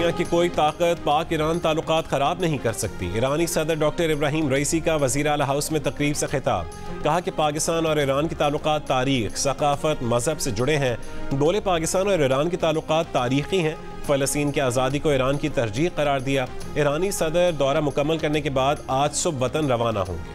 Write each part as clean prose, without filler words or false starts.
दुनिया की कोई ताकत पाक ईरान ताल्लुकात ख़राब नहीं कर सकती। ईरानी सदर डॉक्टर इब्राहिम रईसी का वज़ीर आला हाउस में तकरीब से खिताब। कहा कि पाकिस्तान और ईरान के ताल्लुकात तारीख, सकाफत, मजहब से जुड़े हैं। बोले पाकिस्तान और ईरान के ताल्लुकात तारीखी हैं। फ़लस्तीन की आज़ादी को ईरान की तरजीह करार दिया। ईरानी सदर दौरा मुकम्मल करने के बाद आज सुबह वतन रवाना होंगे।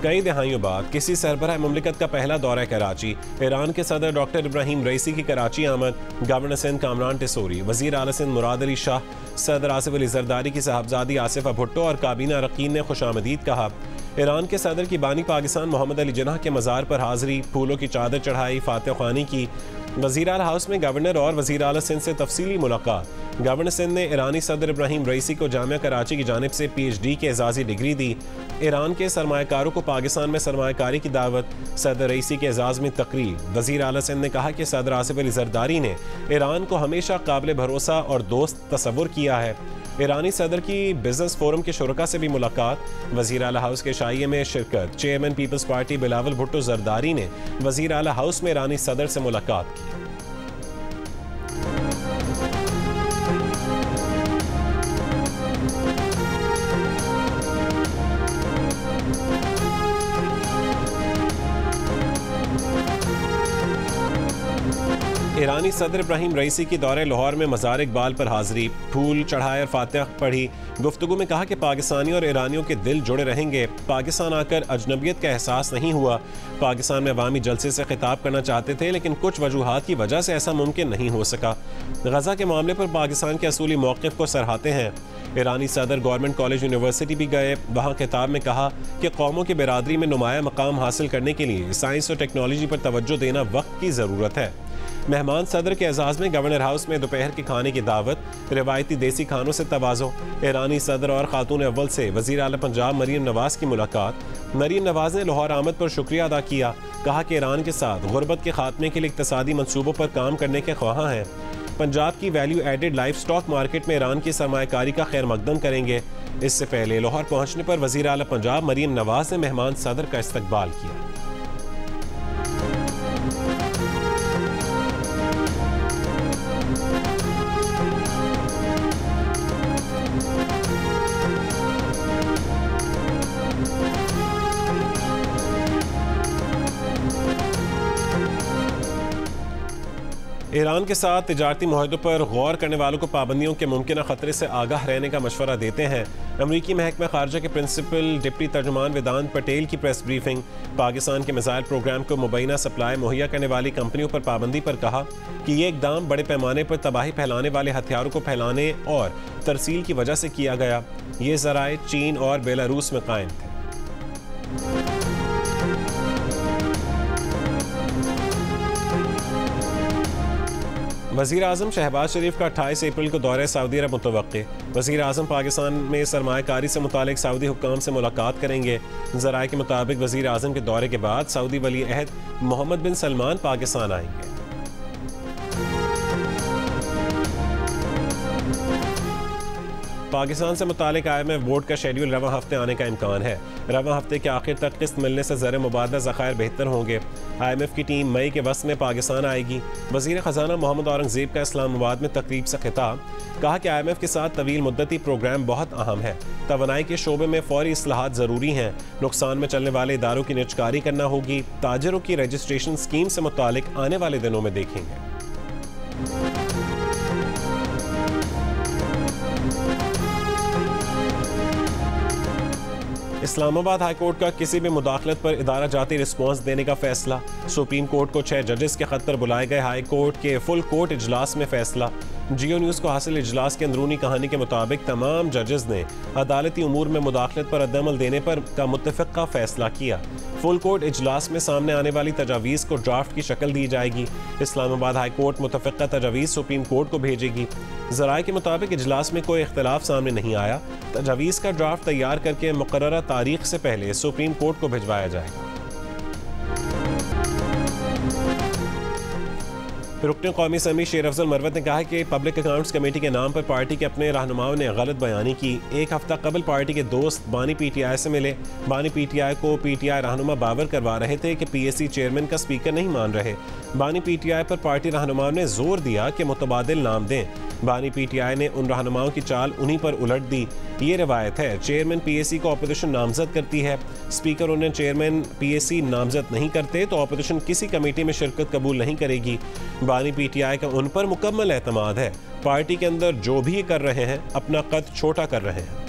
कई दहाइयों बाद किसी सरबराह मुमलिकत का पहला दौरा कराची। ईरान के सदर डॉक्टर इब्राहिम रईसी की कराची आमद। गवर्नर सिंध कामरान टिसोरी, वज़ीर आला सिंध मुराद अली शाह, सदर आसिफ अली जरदारी की साहबजादी आसिफा भुट्टो और काबीना अरकान ने खुशामदीद कहा। ईरान के सदर की बानी पाकिस्तान मोहम्मद अली जिन्नाह के मज़ार पर हाज़री, फूलों की चादर चढ़ाई, फातिह ख़्वानी की। वज़ीर आला हाउस में गवर्नर और वज़ीर आला सिंध से तफसीली मुलाकात। गवर्नर सिंध ने ईरानी सदर इब्राहिम रईसी को जामिया कराची की जानिब से PhD की एजाज़ी डिग्री दी। ईरान के सरमायाकारों को पाकिस्तान में सरमायाकारी की दावत। सदर रईसी के एजाज़ में तकरीब। वज़ीर आला सिंध ने कहा कि सदर आसिफ अली जरदारी ने ईरान को हमेशा काबिल भरोसा और दोस्त तस्वुर किया है। ईरानी सदर की बिजनेस फोरम के शुरका से भी मुलाकात। वज़ीर आला हाउस के शाइए में शिरकत। Chairman Peoples Party Bilawal Bhutto Zardari ने वज़ीर आला हाउस में ईरानी सदर से मुलाकात की। ईरानी सदर इब्राहिम रईसी की दौरे लाहौर में मज़ार इकबाल पर हाज़री, फूल चढ़ाए और फातिहा पढ़ी। गुफ्तगू में कहा कि पाकिस्तानी और ईरानियों के दिल जुड़े रहेंगे। पाकिस्तान आकर अजनबियत का एहसास नहीं हुआ। पाकिस्तान में अवामी जलसे से खिताब करना चाहते थे, लेकिन कुछ वजूहात की वजह से ऐसा मुमकिन नहीं हो सका। गजा के मामले पर पाकिस्तान के असूली मौक़िफ़ को सराहते हैं। ईरानी सदर गवर्नमेंट कॉलेज यूनिवर्सिटी भी गए। वहाँ खिताब में कहा कि कौमों की बिरादरी में नुमाया मकाम हासिल करने के लिए साइंस और टेक्नोलॉजी पर तवज्जो देना वक्त की ज़रूरत है। मेहमान सदर के एजाज़ में गवर्नर हाउस में दोपहर के खाने की दावत। रिवायती देसी खानों से तवाज़ो। ईरानी सदर और खातून अव्वल से वज़ीर आला पंजाब मरीम नवाज़ की मुलाकात। मरीम नवाज़ ने लाहौर आमद पर शुक्रिया अदा किया। कहा कि ईरान के साथ गुर्बत के खात्मे के लिए इक़्तिसादी मंसूबों पर काम करने के ख्वाहां हैं। पंजाब की value added livestock market में ईरान की सरमायाकारी का खैर मकदम करेंगे। इससे पहले लाहौर पहुँचने पर वज़ीर आला पंजाब मरीम नवाज़ ने मेहमान सदर का इस्तकबाल किया। ईरान के साथ तिजारती मुआहदों पर गौर करने वालों को पाबंदियों के मुमकिन खतरे से आगाह रहने का मशवरा देते हैं। अमरीकी महकमा खारजा के प्रिंसिपल डिप्टी तर्जुमान वेदांत पटेल की प्रेस ब्रीफिंग। पाकिस्तान के मिसाइल प्रोग्राम को मुबैना सप्लाई मुहैया करने वाली कंपनियों पर पाबंदी पर कहा कि ये इकदाम बड़े पैमाने पर तबाही फैलाने वाले हथियारों को फैलाने और तरसील की वजह से किया गया। ये ज़राए चीन और बेलारूस में कायम थे। वज़ीर आज़म शहबाज शरीफ का 28 अप्रैल को दौरे सऊदी अरब मुतवक्के। वज़ीर आज़म पाकिस्तान में सरमायाकारी से मुतालिक सऊदी हुक्काम से मुलाकात करेंगे। ज़राए के मुताबिक वज़ीर आज़म के दौरे के बाद सऊदी वली अहद मोहम्मद बिन सलमान पाकिस्तान आएंगे। पाकिस्तान से मुतालिक IMF बोर्ड का शेड्यूल रवां हफ्ते आने का इम्कान है। रवां हफ्ते के आखिर तक किस्त मिलने से ज़र मुबादला ज़खायर बेहतर होंगे। IMF की टीम मई के वस्त में पाकिस्तान आएगी। वज़ीर ख़जाना मोहम्मद औरंगज़ेब का इस्लामाबाद में तकरीब से खिताब। कहा कि IMF के साथ तवील मुद्दती प्रोग्राम बहुत अहम है। तवानाई के शोबे में फ़ौरी इस्लाहात ज़रूरी हैं। नुकसान में चलने वाले इदारों की निजकारी करना होगी। ताजरों की रजिस्ट्रेशन स्कीम से मुतालिक आने वाले दिनों में देखेंगे। इस्लामाबाद हाई कोर्ट का किसी भी मुदाखलत पर इदारा जाती रिस्पॉन्स देने का फैसला। सुप्रीम कोर्ट को 6 जजेस के खत पर बुलाए गए हाई कोर्ट के फुल कोर्ट इजलास में फैसला। जियो न्यूज़ को हासिल इजलास के अंदरूनी कहानी के मुताबिक तमाम जजेस ने अदालती उमूर में मुदाखलत पर रद्दअमल देने पर का मुत्तफ़िक़ा फैसला किया। फुल कोर्ट इजलास में सामने आने वाली तजावीज़ को ड्राफ्ट की शक्ल दी जाएगी। इस्लामाबाद हाई कोर्ट मुत्तफ़िक़ा तजावीज़ सुप्रीम कोर्ट को भेजेगी। ज़राए के मुताबिक इजलास में कोई इख्तिलाफ सामने नहीं आया। तजावीज़ का ड्राफ्ट तैयार करके मुक़र्ररा तारीख से पहले सुप्रीम कोर्ट को भिजवाया जाएगा। रुकन कौमी असम्बली शेर अफजल मरवत ने कहा है कि पब्लिक अकाउंट्स कमेटी के नाम पर पार्टी के अपने रहनुमाओं ने गलत बयानी की। एक हफ्ता कबल पार्टी के दोस्त बानी PTI से मिले। बानी PTI को PTI रहनुमा बावर करवा रहे थे कि PAC चेयरमैन का स्पीकर नहीं मान रहे। बानी PTI पर पार्टी रहनुमाओं ने जोर दिया कि मुतबादिल नाम दें। बानी PTI ने उन रहनुमाओं की चाल उन्हीं पर उलट दी। ये रिवायत है, चेयरमैन PAC को अपोजिशन नामजद करती है, स्पीकर उन्हें चेयरमैन PAC नामजद नहीं करते तो अपोजिशन किसी कमेटी में शिरकत कबूल नहीं करेगी। बानी PTI का उन पर मुकम्मल एतमाद है। पार्टी के अंदर जो भी कर रहे हैं अपना कद छोटा कर रहे हैं।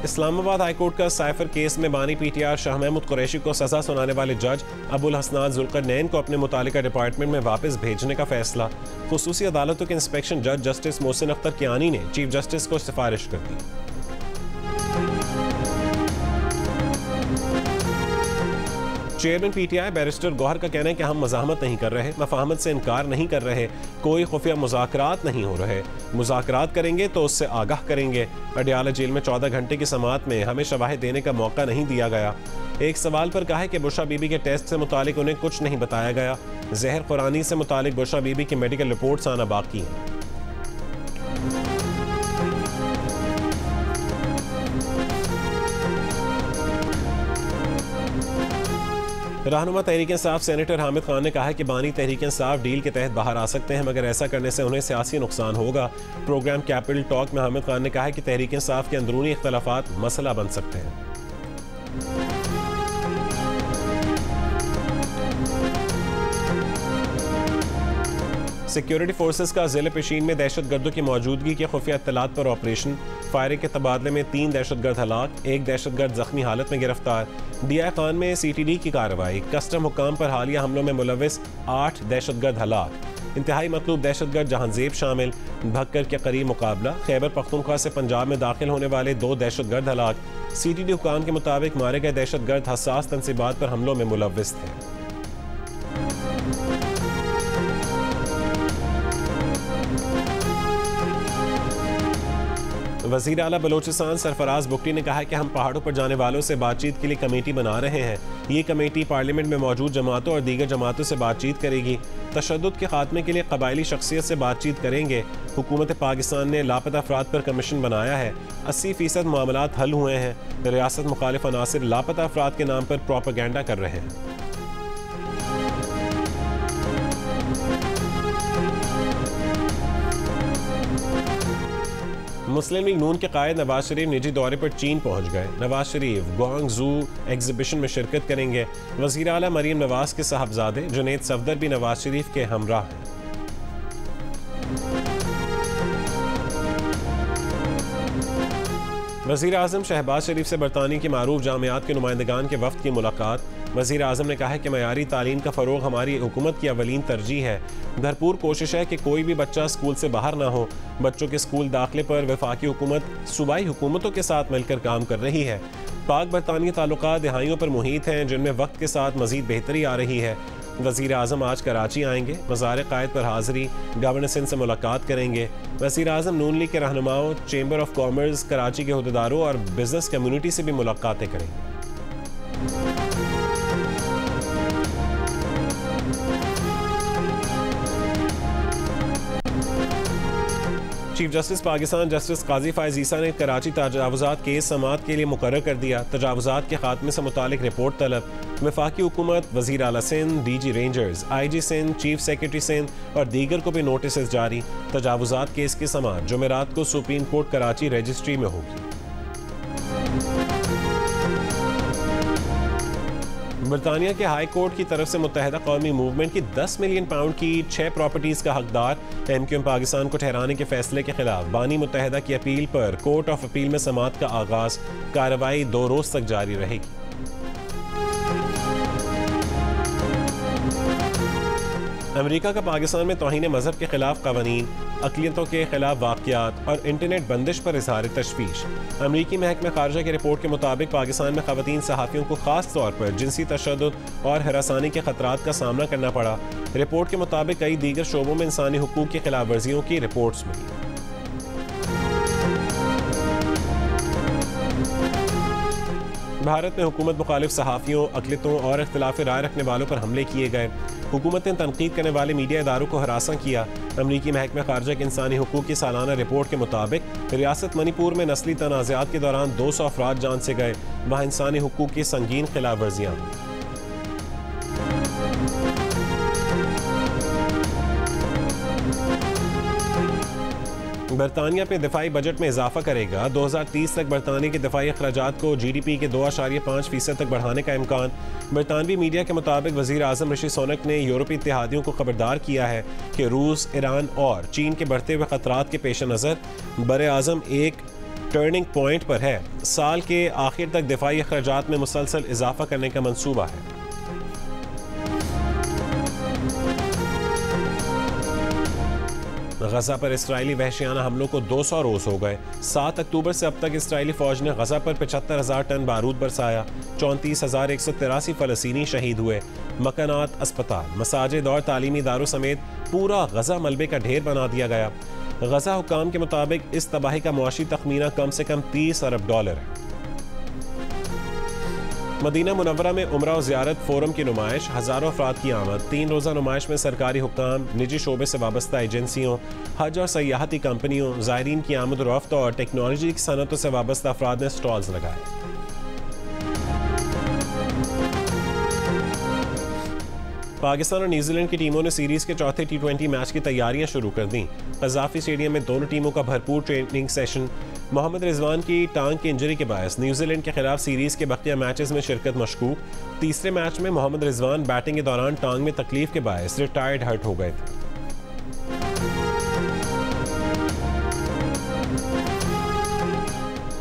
इस्लामाबाद हाईकोर्ट का साइफर केस में बानी PTI शाह महमूद कुरैशी को सजा सुनाने वाले जज अबुल हसनात जुल्करनैन को अपने मुतालिका डिपार्टमेंट में वापस भेजने का फैसला। खुसूसी अदालतों के इंस्पेक्शन जज जस्टिस मोहसिन अख्तर कियानी ने चीफ जस्टिस को सिफारिश कर दी। चेयरमैन PTI बैरिस्टर गौहर का कहना है कि हम मज़ाहमत नहीं कर रहे, मफाहमत से इनकार नहीं कर रहे, कोई खुफिया मुज़ाकरात नहीं हो रहे। मुज़ाकरात करेंगे तो उससे आगाह करेंगे। अडियाला जेल में 14 घंटे की समाअत में हमें शवाहिद देने का मौका नहीं दिया गया। एक सवाल पर कहा है कि बुशरा बीबी के टेस्ट से मुतालिक उन्हें कुछ नहीं बताया गया। जहर खुरानी से मुतालिक बुशरा बीबी की मेडिकल रिपोर्ट्स आना बाकी हैं। रहनुमा तहरीक इंसाफ सेनेटर हामिद खान ने कहा है कि बानी तहरीक इंसाफ डील के तहत बाहर आ सकते हैं, मगर ऐसा करने से उन्हें सियासी नुकसान होगा। प्रोग्राम कैपिटल टॉक में हामिद खान ने कहा है कि तहरीक इंसाफ के अंदरूनी इख्तलाफात मसला बन सकते हैं। सिक्योरिटी फोर्सेस का ज़िले पेशीन में दहशतगर्दों की मौजूदगी के खुफिया इत्तलात पर ऑपरेशन। फायरिंग के तबादले में 3 दहशतगर्द हलाक, 1 दहशतगर्द जख्मी हालत में गिरफ्तार। DI खान में CTD की कार्रवाई। कस्टम हुकाम पर हालिया हमलों में मुलविस 8 दहशतगर्द हलाक। इंतहाई मतलूब दहशतगर्द जहांजेब शामिल। भक्कर के करीब मुकाबला। खैबर पख्तूनख्वा से पंजाब में दाखिल होने वाले 2 दहशतगर्द हलाक। CTD हुकाम के मुताबिक मारे गए दहशतगर्द हसास तनसीबात पर हमलों में मुलविस थे। वज़ीर आला बलोचिस्तान सरफराज बुगटी ने कहा है कि हम पहाड़ों पर जाने वालों से बातचीत के लिए कमेटी बना रहे हैं। ये कमेटी पार्लियामेंट में मौजूद जमातों और दीगर जमातों से बातचीत करेगी। तशद्दुद के खात्मे के लिए कबायली शख्सियत से बातचीत करेंगे। हुकूमत पाकिस्तान ने लापता अफराद पर कमीशन बनाया है। 80% मामलात हल हुए हैं। रियासत मुखालिफ अनासिर लापता अफराद के नाम पर प्रोपेगेंडा कर रहे हैं। मुस्लिम लीग नून के कायद नवाज शरीफ निजी दौरे पर चीन पहुंच गए। नवाज शरीफ ग्वांगझू एग्जीबिशन में शिरकत करेंगे। वज़ीर आला मरीम नवाज के साहबजादे जुनैद सफदर भी नवाज शरीफ के हमराह हैं। वज़ीर आज़म शहबाज शरीफ से बरतानिया की मारूफ जामियात के नुमाइंदगान के वफ्द की मुलाकात। वज़ीर आज़म ने कहा है कि मयारी तालीम का फ़रोग़ हमारी हुकूमत की अवलीन तरजीह है। भरपूर कोशिश है कि कोई भी बच्चा स्कूल से बाहर ना हो। बच्चों के स्कूल दाखिले पर वफाकी हुकूमत सूबाई हुकूमतों के साथ मिलकर काम कर रही है। पाक बरतानिया ताल्लुकात दहाइयों पर मुहित हैं, जिनमें वक्त के साथ मज़ीद बेहतरी आ रही है। वज़ीर आज़म आज कराची आएंगे। मज़ार क़ायद पर हाज़री। गवर्नर सिंध से मुलाकात करेंगे। वज़ीर आज़म नून लीग के रहनुमाओं, चेंबर ऑफ कॉमर्स, कराची के अहदेदारों और बिजनेस कम्युनिटी से भी मुलाकातें करेंगे। चीफ जस्टिस पाकिस्तान जस्टिस काजी फायज ईसा ने कराची तजावुज़ात केस समाअत के लिए मुकर्रर कर दिया। तजावुज़ात के खात्मे से मुतालिक रिपोर्ट तलब। वफाकी हुकूमत, वज़ीर आला Sindh, DG rangers, IG Sindh, chief secretary Sindh और दीगर को भी नोटिस जारी। तजावुज़ात केस की समाअत जुमेरात को सुप्रीम कोर्ट कराची रजिस्ट्री में होगी। बरतानिया के हाई कोर्ट की तरफ से मुत्तहिदा कौमी मूवमेंट की 10 मिलियन पाउंड की 6 प्रॉपर्टीज़ का हकदार MQM पाकिस्तान को ठहराने के फैसले के खिलाफ बानी मुत्तहिदा की अपील पर कोर्ट ऑफ अपील में समाअत का आगाज। कार्रवाई 2 रोज तक जारी रहेगी। अमेरिका का पाकिस्तान में तौहीन मजहब के खिलाफ कवानीन, अक़लियतों के खिलाफ वाक़यात और इंटरनेट बंदिश पर इज़हार तशवीश। अमरीकी महकमा ख़ारिजा की रिपोर्ट के मुताबिक पाकिस्तान में ख़वातीन सहाफ़ियों को ख़ास तौर पर जिनसी तशद्दुद और हरासानी के ख़तरात का सामना करना पड़ा। रिपोर्ट के मुताबिक कई दीगर शोबों में इंसानी हुकूक की खिलाफ वर्जियों की रिपोर्ट्स मिली। भारत में हुकूमत मुखालिफ सहाफ़ियों, अक़लितों और इख्तिलाफ़ी राय रखने वालों पर हमले किए गए। हुकूमत ने तनकीद करने वाले मीडिया इदारों को हरासा किया। अमरीकी महकमा ख़ारजा की इंसानी हुकूक की सालाना रिपोर्ट के मुताबिक रियासत मणिपुर में नस्ली तनाज़ात के दौरान 200 अफराद जान से गए। वहाँ इंसानी हुकूक की संगीन खिलाफ वर्जियाँ। बरतानिया पे दिफाई बजट में इजाफा करेगा। 2030 तक बरतानिया के दिफाई अखराजात को GDP के 2.5% तक बढ़ाने का इम्कान। बरतानवी मीडिया के मुताबिक वज़ीर आज़म ऋषि सुनक ने यूरोपीय इत्तेहादियों को खबरदार किया है कि रूस, ईरान और चीन के बढ़ते हुए खतरात के पेश नज़र बर आज़म एक टर्निंग पॉइंट पर है। साल के आखिर तक दिफाई अखराजात में मुसलसल इजाफा करने का मंसूबा है। गजा पर इसराइली वहशियाना हमलों को 200 रोज़ हो गए। 7 अक्टूबर से अब तक इसराइली फ़ौज ने गजा पर 75,000 टन बारूद बरसाया। 34,183 फ़लस्तीनी शहीद हुए। मकानात, अस्पताल, मसाजिद और तालीमी इदारों समेत पूरा गजा मलबे का ढेर बना दिया गया। गजा हुक्काम के मुताबिक इस तबाही का मुआशी तखमीना कम से कम $30 अरब है। मदीना मुनव्वरा में उम्रा और ज़ियारत फोरम की नुमाइश, हज़ारों अफराद की आमद। 3 रोज़ा नुमाइश में सरकारी हुक्काम, निजी शोबे से वाबस्ता एजेंसियों, हज और सयाहती कंपनियों, ज़ायरीन की आमद रफ्त और टेक्नोलॉजी की सनतों से वाबस्ता अफराद ने स्टॉल्स लगाए। पाकिस्तान और न्यूजीलैंड की टीमों ने सीरीज़ के चौथे T20 मैच की तैयारियां शुरू कर दी। कज़ाफ़ी स्टेडियम में दोनों टीमों का भरपूर ट्रेनिंग सेशन। मोहम्मद रिजवान की टांग की इंजरी के बायस न्यूजीलैंड के खिलाफ सीरीज़ के बकिया मैचेस में शिरकत मशकूक। तीसरे मैच में मोहम्मद रिजवान बैटिंग के दौरान टांग में तकलीफ के बायस रिटायर्ड हर्ट हो गए थे।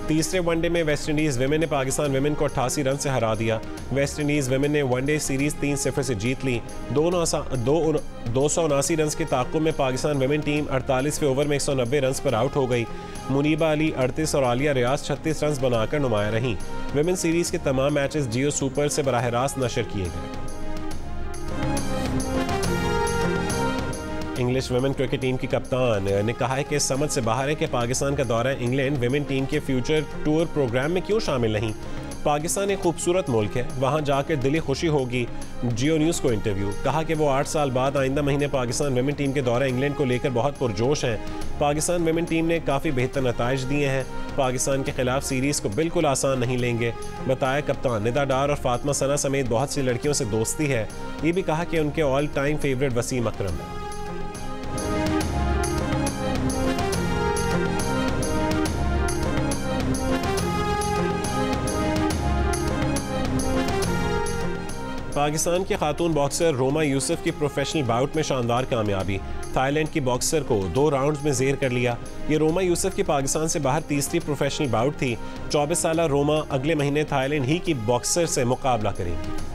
तीसरे वनडे में वेस्टइंडीज़ विमेन ने पाकिस्तान विमेन को 88 रन से हरा दिया। वेस्टइंडीज़ विमेन ने वनडे सीरीज़ 3-0 से जीत ली। 279 रन के ताक़ुब में पाकिस्तान विमेन टीम 48वें ओवर में 190 रन पर आउट हो गई। मुनीबा अली 38 और आलिया रियाज 36 रन बनाकर नुमाया रहीं। विमेन सीरीज़ के तमाम मैचेस जियो सुपर से बराह रास्त नशर किए गए। इंग्लिश विमेन क्रिकेट टीम की कप्तान ने कहा है कि समझ से बाहर है कि पाकिस्तान का दौरा इंग्लैंड विमेन टीम के फ्यूचर टूर प्रोग्राम में क्यों शामिल नहीं। पाकिस्तान एक खूबसूरत मुल्क है, वहाँ जाकर दिली खुशी होगी। जियो न्यूज़ को इंटरव्यू। कहा कि वो 8 साल बाद आइंदा महीने पाकिस्तान विमेन टीम के दौरा इंग्लैंड को लेकर बहुत पुरजोश हैं। पाकिस्तान विमेन टीम ने काफ़ी बेहतर नताइज दिए हैं। पाकिस्तान के खिलाफ सीरीज़ को बिल्कुल आसान नहीं लेंगे। बताया कप्तान निदा डार और फातिमा सना समेत बहुत सी लड़कियों से दोस्ती है। ये भी कहा कि उनके ऑल टाइम फेवरेट वसीम अकरम है। पाकिस्तान की खातून बॉक्सर रोमा यूसुफ की प्रोफेशनल बाउट में शानदार कामयाबी। थाईलैंड की बॉक्सर को 2 राउंड्स में ज़ेर कर लिया। ये रोमा यूसुफ की पाकिस्तान से बाहर तीसरी प्रोफेशनल बाउट थी। 24 साला रोमा अगले महीने थाईलैंड ही की बॉक्सर से मुकाबला करेंगी।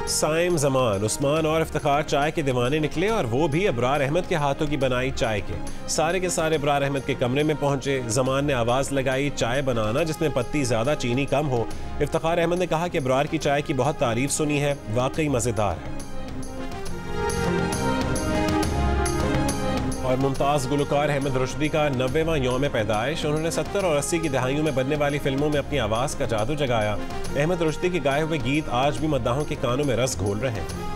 साइम, जमान, उस्मान और इफ्तिखार चाय के दीवाने निकले और वो भी अबरार अहमद के हाथों की बनाई चाय के। सारे के सारे अबरार अहमद के कमरे में पहुंचे। जमान ने आवाज़ लगाई चाय बनाना जिसमें पत्ती ज़्यादा चीनी कम हो। इफ्तिखार अहमद ने कहा कि अबरार की चाय की बहुत तारीफ सुनी है, वाकई मज़ेदार है। और मुमताज़ गुलकार अहमद रुश्दी का 90वां यौम पैदाइश। उन्होंने 70 और 80 की दहाइयों में बनने वाली फिल्मों में अपनी आवाज़ का जादू जगाया। अहमद रुश्दी के गाए हुए गीत आज भी मद्दाहों के कानों में रस घोल रहे हैं।